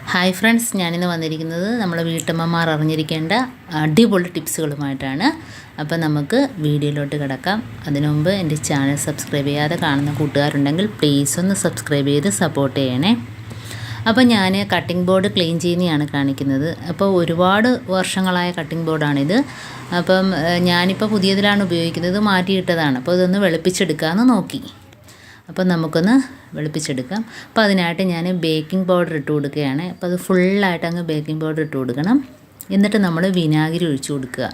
Hi friends, ഞാനിന്ന് വന്നിരിക്കുന്നത് നമ്മളെ വീട്ടമ്മമാർ അറിഞ്ഞിരിക്കേണ്ട അടിപൊളി ടിപ്സുകളുമായിട്ടാണ്. അപ്പോൾ നമുക്ക് വീഡിയോയിലോട്ട് കിടക്കാം. അതിനു മുമ്പ് എൻ്റെ ചാനൽ സബ്സ്ക്രൈബ് ചെയ്യാതെ കാണുന്ന കൂട്ടുകാരുണ്ടെങ്കിൽ പ്ലീസ് ഒന്ന് സബ്സ്ക്രൈബ് ചെയ്ത് സപ്പോർട്ട് ചെയ്യണേ. അപ്പോൾ ഞാൻ കട്ടിംഗ് ബോർഡ് ക്ലീൻ ചെയ്യുന്നതാണ് കാണിക്കുന്നത്. അപ്പോൾ ഒരുപാട് വർഷങ്ങളായ കട്ടിംഗ് ബോർഡാണിത്. അപ്പം ഞാനിപ്പോൾ പുതിയതിലാണ് ഉപയോഗിക്കുന്നത്, മാറ്റിയിട്ടതാണ്. അപ്പോൾ ഇതൊന്ന് വെളുപ്പിച്ചെടുക്കാമെന്ന് നോക്കി. അപ്പോൾ നമുക്കൊന്ന് വെളുപ്പിച്ചെടുക്കാം. അപ്പോൾ അതിനായിട്ട് ഞാൻ ബേക്കിംഗ് പൗഡർ ഇട്ട് കൊടുക്കുകയാണ്. അപ്പോൾ അത് ഫുള്ളായിട്ട് അങ്ങ് ബേക്കിംഗ് പൗഡർ ഇട്ട് കൊടുക്കണം. എന്നിട്ട് നമ്മൾ വിനാഗിരി ഒഴിച്ചു കൊടുക്കുക.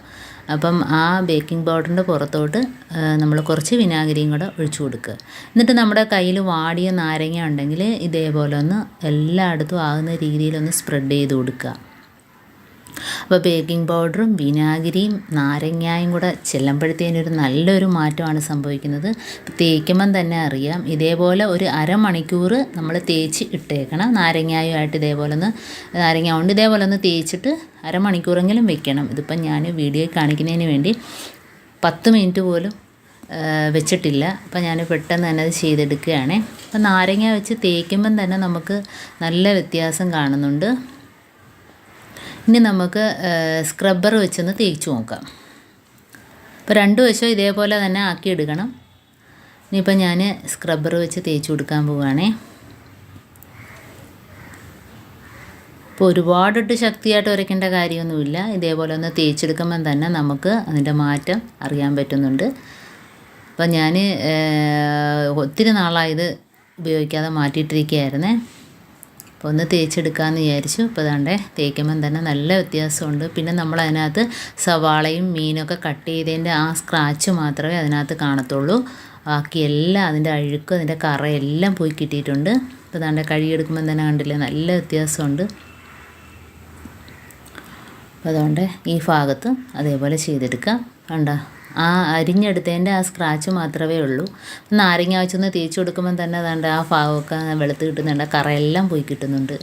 അപ്പം ആ ബേക്കിംഗ് പൗഡറിൻ്റെ പുറത്തോട്ട് നമ്മൾ കുറച്ച് വിനാഗിരിയും കൂടെ ഒഴിച്ചു കൊടുക്കുക. എന്നിട്ട് നമ്മുടെ കയ്യിൽ വാടിയ നാരങ്ങ ഉണ്ടെങ്കിൽ ഇതേപോലെ ഒന്ന് എല്ലായിടത്തും ആകുന്ന രീതിയിലൊന്ന് സ്പ്രെഡ് ചെയ്ത് കൊടുക്കുക. അപ്പോൾ ബേക്കിംഗ് പൗഡറും വിനാഗിരിയും നാരങ്ങയും കൂടെ ചെല്ലുമ്പോഴത്തേനൊരു നല്ലൊരു മാറ്റമാണ് സംഭവിക്കുന്നത്. തേക്കുമ്പം തന്നെ അറിയാം. ഇതേപോലെ ഒരു അരമണിക്കൂർ നമ്മൾ തേച്ച് ഇട്ടേക്കണം. നാരങ്ങയുമായിട്ട് നാരങ്ങ കൊണ്ട് ഇതേപോലെ ഒന്ന് തേച്ചിട്ട് അരമണിക്കൂറെങ്കിലും വെക്കണം. ഇതിപ്പം ഞാൻ വീഡിയോയിൽ കാണിക്കുന്നതിന് വേണ്ടി 10 മിനിറ്റ് പോലും വെച്ചിട്ടില്ല. അപ്പം ഞാൻ പെട്ടെന്ന് തന്നെ അത് ചെയ്തെടുക്കുകയാണ്. അപ്പം നാരങ്ങ വെച്ച് തേക്കുമ്പം തന്നെ നമുക്ക് നല്ല വ്യത്യാസം കാണുന്നുണ്ട്. ഇനി നമുക്ക് സ്ക്രബ്ബർ വെച്ചൊന്ന് തേച്ച് നോക്കാം. അപ്പോൾ 2 വശവും ഇതേപോലെ തന്നെ ആക്കിയെടുക്കണം. ഇനിയിപ്പോൾ ഞാൻ സ്ക്രബ്ബർ വെച്ച് തേച്ച് കൊടുക്കാൻ പോവുകയാണേ. ഇപ്പോൾ ഒരുപാടിട്ട് ശക്തിയായിട്ട് ഉരയ്ക്കേണ്ട കാര്യമൊന്നുമില്ല. ഇതേപോലെ ഒന്ന് തേച്ചെടുക്കുമ്പം തന്നെ നമുക്ക് അതിൻ്റെ മാറ്റം അറിയാൻ പറ്റുന്നുണ്ട്. അപ്പോൾ ഞാൻ ഒത്തിരി നാളായത് ഉപയോഗിക്കാതെ മാറ്റിയിട്ടിരിക്കുകയായിരുന്നേ. അപ്പോൾ ഒന്ന് തേച്ചെടുക്കാമെന്ന് വിചാരിച്ചു. ഇപ്പോൾ അതാണ്ടേ തേക്കുമ്പം തന്നെ നല്ല വ്യത്യാസമുണ്ട്. പിന്നെ നമ്മൾ അതിനകത്ത് സവാളയും മീനൊക്കെ കട്ട് ചെയ്തതിൻ്റെ ആ സ്ക്രാച്ച് മാത്രമേ അതിനകത്ത് കാണത്തുള്ളൂ. ബാക്കി എല്ലാം അതിൻ്റെ അഴുക്കും അതിൻ്റെ കറയെല്ലാം പോയി കിട്ടിയിട്ടുണ്ട്. ഇപ്പോൾ അതാണ്ട് കഴുകിയെടുക്കുമ്പം തന്നെ കണ്ടില്ലേ, നല്ല വ്യത്യാസമുണ്ട്. അപ്പോൾ അതുകൊണ്ട് ഈ ഭാഗത്ത് അതേപോലെ ചെയ്തെടുക്കാം. കണ്ടോ, ആ അരിഞ്ഞെടുത്തതിൻ്റെ ആ സ്ക്രാച്ച് മാത്രമേ ഉള്ളൂ. നാരങ്ങ വെച്ചൊന്ന് തേച്ച് കൊടുക്കുമ്പം തന്നെ അതാണ്ട് ആ ഭാഗമൊക്കെ വെളുത്ത് കിട്ടുന്നുണ്ട്. കറയെല്ലാം പോയി കിട്ടുന്നുണ്ട്.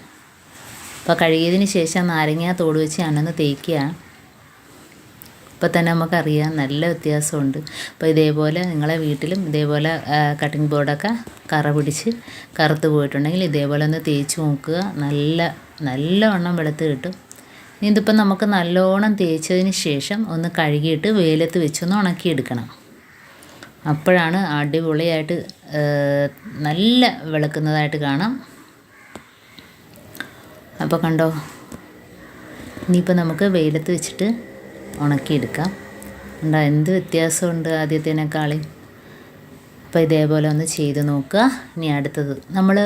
അപ്പോൾ കഴുകിയതിന് ശേഷം നാരങ്ങ തോട് വെച്ച് ഞാനൊന്ന് തേക്കുക. ഇപ്പോൾ തന്നെ നമുക്കറിയാം നല്ല വ്യത്യാസമുണ്ട്. അപ്പോൾ ഇതേപോലെ നിങ്ങളെ വീട്ടിലും ഇതേപോലെ കട്ടിംഗ് ബോർഡൊക്കെ കറ പിടിച്ച് കറുത്ത് പോയിട്ടുണ്ടെങ്കിൽ ഇതേപോലെ ഒന്ന് തേച്ച് നോക്കുക. നല്ലവണ്ണം വെളുത്ത് കിട്ടും. ഇതിപ്പോൾ നമുക്ക് നല്ലോണം തേച്ചതിന് ശേഷം ഒന്ന് കഴുകിയിട്ട് വെയിലത്ത് വെച്ചൊന്ന് ഉണക്കിയെടുക്കണം. അപ്പോഴാണ് അടിപൊളിയായിട്ട് നല്ല വെളുക്കുന്നതായിട്ട് കാണാം. അപ്പോൾ കണ്ടോ, ഇനിയിപ്പോൾ നമുക്ക് വെയിലത്ത് വെച്ചിട്ട് ഉണക്കിയെടുക്കാം. കണ്ടോ എന്ത് വ്യത്യാസമുണ്ട് ആദ്യത്തേനേക്കാളും. അപ്പോൾ ഇതേപോലെ ഒന്ന് ചെയ്ത് നോക്കുക. ഇനി അടുത്തത്, നമ്മൾ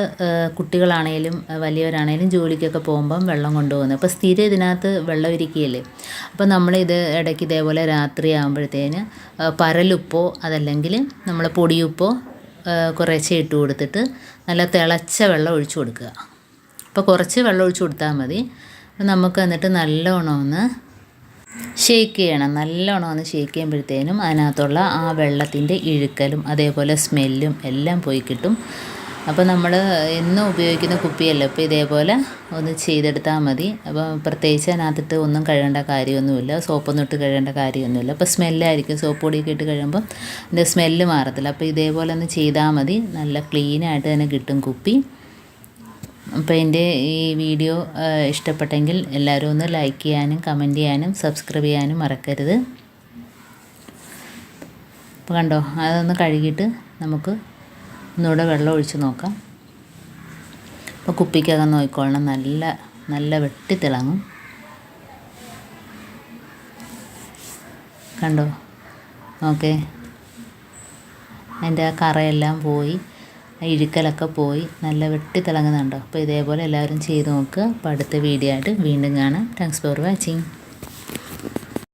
കുട്ടികളാണേലും വലിയവരാണേലും ജോലിക്കൊക്കെ പോകുമ്പം വെള്ളം കൊണ്ടുപോകുന്നത്. അപ്പോൾ സ്ഥിരം ഇതിനകത്ത് വെള്ളം ഇരിക്കുകയല്ലേ. അപ്പോൾ നമ്മളിത് ഇടയ്ക്ക് ഇതേപോലെ രാത്രി ആകുമ്പോഴത്തേന് പരലുപ്പോ അതല്ലെങ്കിൽ നമ്മൾ പൊടിയുപ്പോ കുറേശ്ശെ ഇട്ട് കൊടുത്തിട്ട് നല്ല തിളച്ച വെള്ളം ഒഴിച്ചു കൊടുക്കുക. അപ്പോൾ കുറച്ച് വെള്ളം ഒഴിച്ചു കൊടുത്താൽ മതി. നമുക്ക് എന്നിട്ട് നല്ലോണം ഒന്ന് ഷേക്ക് ചെയ്യണം. നല്ലോണം ഒന്ന് ഷേക്ക് ചെയ്യുമ്പോഴത്തേനും അതിനകത്തുള്ള ആ വെള്ളത്തിൻ്റെ ഇഴുക്കലും അതേപോലെ സ്മെല്ലും എല്ലാം പോയി കിട്ടും. അപ്പോൾ നമ്മൾ എന്നും ഉപയോഗിക്കുന്ന കുപ്പിയല്ല, ഇപ്പോൾ ഇതേപോലെ ഒന്ന് ചെയ്തെടുത്താൽ മതി. അപ്പോൾ പ്രത്യേകിച്ച് അതിനകത്തിട്ട് ഒന്നും കഴുകേണ്ട കാര്യമൊന്നുമില്ല, സോപ്പൊന്നും ഇട്ട് കഴുകേണ്ട കാര്യമൊന്നുമില്ല. അപ്പോൾ സ്മെല്ലായിരിക്കും, സോപ്പ് പൊടിയൊക്കെ ഇട്ട് കഴിയുമ്പോൾ അതിൻ്റെ സ്മെല്ല് മാറത്തില്ല. അപ്പോൾ ഇതേപോലെ ഒന്ന് ചെയ്താൽ മതി. നല്ല ക്ലീനായിട്ട് തന്നെ കിട്ടും കുപ്പി. അപ്പോൾ എൻ്റെ ഈ വീഡിയോ ഇഷ്ടപ്പെട്ടെങ്കിൽ എല്ലാവരും ഒന്ന് ലൈക്ക് ചെയ്യാനും കമൻറ്റ് ചെയ്യാനും സബ്സ്ക്രൈബ് ചെയ്യാനും മറക്കരുത്. അപ്പോൾ കണ്ടോ, അതൊന്ന് കഴുകിയിട്ട് നമുക്ക് ഒന്നുകൂടെ വെള്ളം ഒഴിച്ച് നോക്കാം. അപ്പോൾ കുപ്പിക്കകം നോക്കിക്കൊള്ളണം, നല്ല വെട്ടിത്തിളങ്ങും. കണ്ടോ, ഓക്കെ, അതിൻ്റെ ആ കറയെല്ലാം പോയി, ഇഴുക്കലൊക്കെ പോയി, നല്ല വെട്ടിത്തിളങ്ങുന്നുണ്ടോ. അപ്പോൾ ഇതേപോലെ എല്ലാവരും ചെയ്ത് നോക്കുക. അപ്പോൾ അടുത്ത വീഡിയോ ആയിട്ട് വീണ്ടും കാണാം. Thanks for watching.